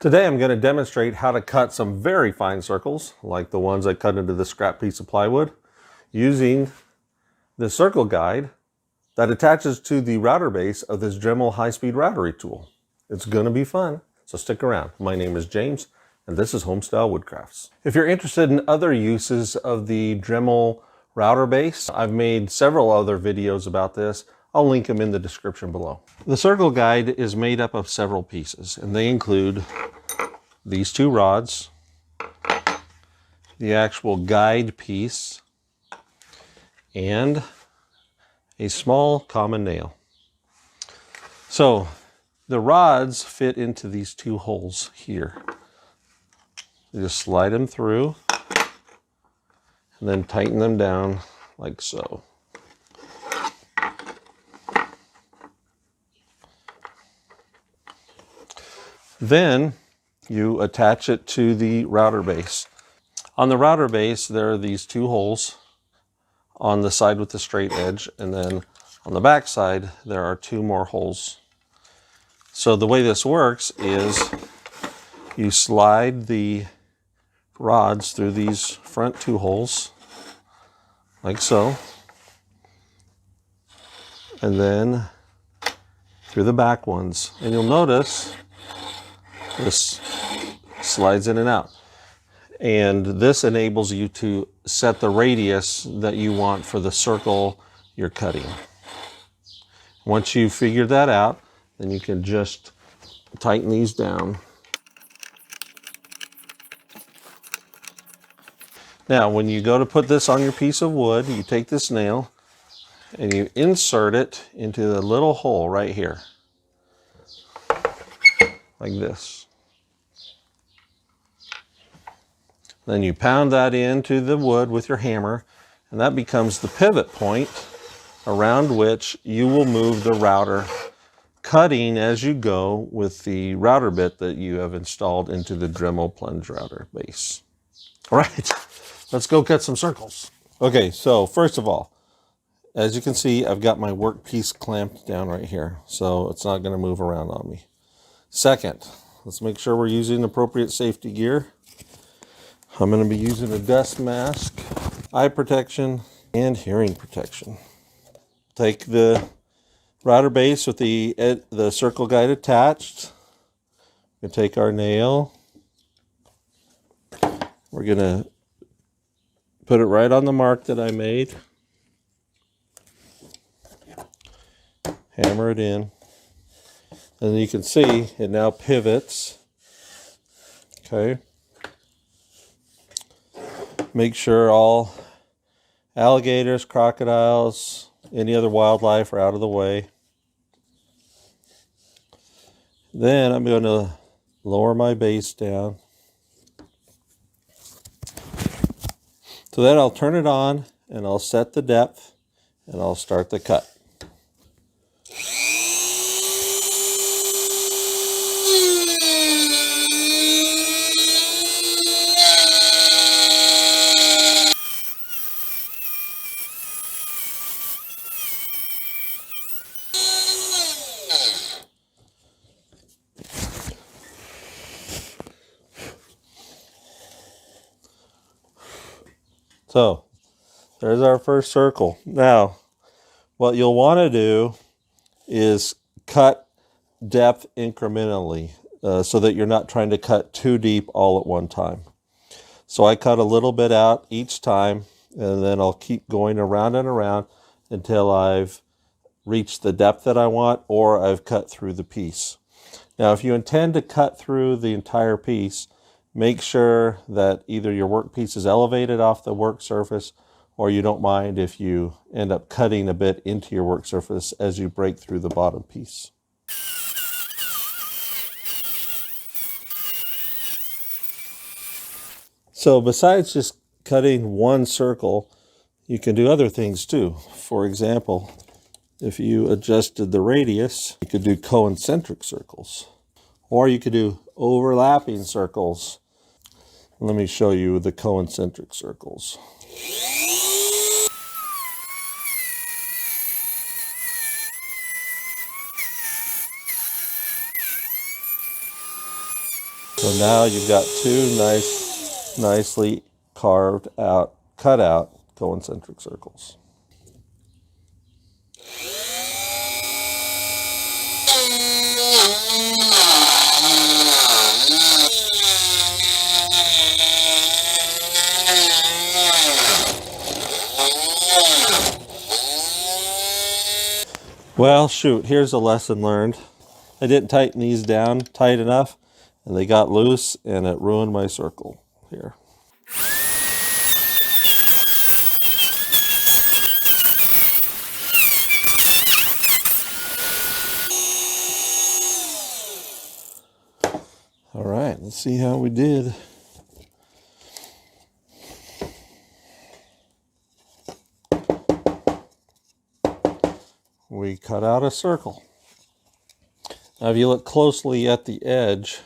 Today I'm going to demonstrate how to cut some very fine circles, like the ones I cut into the scrap piece of plywood, using the circle guide that attaches to the router base of this Dremel high-speed routery tool. It's going to be fun, so stick around. My name is James, and this is Homestyle Woodcrafts. If you're interested in other uses of the Dremel router base, I've made several other videos about this. I'll link them in the description below. The circle guide is made up of several pieces, and they include these two rods, the actual guide piece, and a small common nail. So the rods fit into these two holes here. You just slide them through and then tighten them down like so. Then you attach it to the router base. On the router base, there are these two holes on the side with the straight edge, and then on the back side, there are two more holes. So the way this works is you slide the rods through these front two holes, like so, and then through the back ones. And you'll notice this slides in and out. And this enables you to set the radius that you want for the circle you're cutting. Once you've figured that out, then you can just tighten these down. Now, when you go to put this on your piece of wood, you take this nail and you insert it into the little hole right here, like this. Then you pound that into the wood with your hammer, and that becomes the pivot point around which you will move the router, cutting as you go with the router bit that you have installed into the Dremel Plunge router base. All right, let's go cut some circles. Okay, so first of all, as you can see, I've got my workpiece clamped down right here, so it's not going to move around on me. Second, let's make sure we're using appropriate safety gear. I'm going to be using a dust mask, eye protection, and hearing protection. Take the router base with the circle guide attached. We're going to take our nail. We're going to put it right on the mark that I made. Hammer it in. And you can see it now pivots. Okay. Make sure all alligators, crocodiles, any other wildlife are out of the way. Then I'm going to lower my base down. So then I'll turn it on and I'll set the depth and I'll start the cut. So there's our first circle. Now, what you'll want to do is cut depth incrementally so that you're not trying to cut too deep all at one time. So I cut a little bit out each time, and then I'll keep going around and around until I've reached the depth that I want, or I've cut through the piece. Now, if you intend to cut through the entire piece, make sure that either your workpiece is elevated off the work surface, or you don't mind if you end up cutting a bit into your work surface as you break through the bottom piece. So besides just cutting one circle, you can do other things too. For example, if you adjusted the radius, you could do concentric circles, or you could do overlapping circles. Let me show you the concentric circles. So now you've got two nicely cut out concentric circles. Well, shoot, here's a lesson learned. I didn't tighten these down tight enough, and they got loose, and it ruined my circle here. All right, let's see how we did. We cut out a circle. Now, if you look closely at the edge,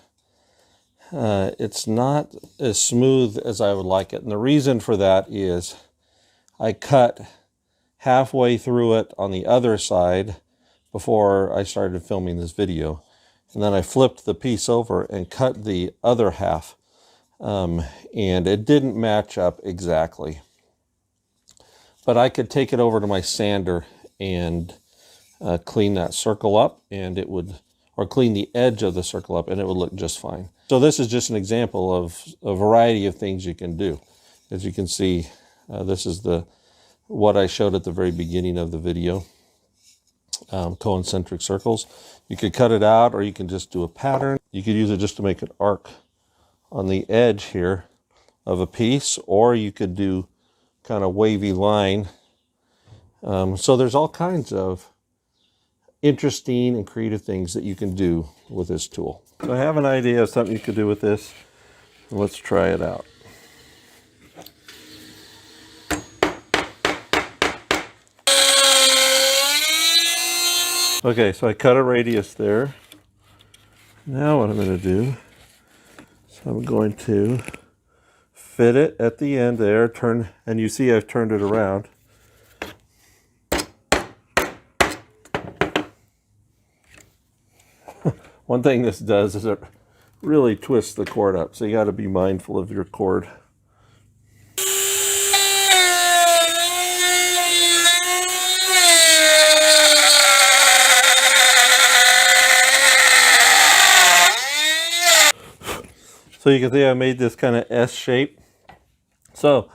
it's not as smooth as I would like it. And the reason for that is I cut halfway through it on the other side before I started filming this video. And then I flipped the piece over and cut the other half. And it didn't match up exactly. But I could take it over to my sander and clean that circle up, and it would, or clean the edge of the circle up, and it would look just fine. So this is just an example of a variety of things you can do. As you can see, this is what I showed at the very beginning of the video, concentric circles. You could cut it out, or you can just do a pattern. You could use it just to make an arc on the edge here of a piece, or you could do kind of wavy line. So there's all kinds of interesting and creative things that you can do with this tool. So I have an idea of something you could do with this. Let's try it out. Okay, so I cut a radius there. Now what I'm going to do is I'm going to fit it at the end there, and you see I've turned it around. One thing this does is it really twists the cord up, so you got to be mindful of your cord. So you can see I made this kind of S shape. So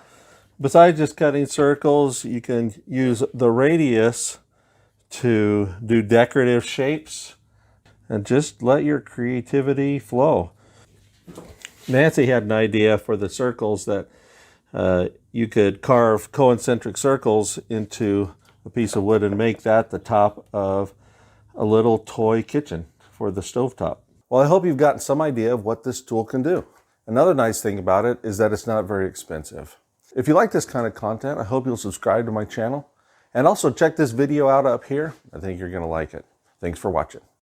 besides just cutting circles, you can use the radius to do decorative shapes. And just let your creativity flow. Nancy had an idea for the circles that you could carve concentric circles into a piece of wood and make that the top of a little toy kitchen for the stovetop. Well, I hope you've gotten some idea of what this tool can do. Another nice thing about it is that it's not very expensive. If you like this kind of content, I hope you'll subscribe to my channel. And also check this video out up here. I think you're going to like it. Thanks for watching.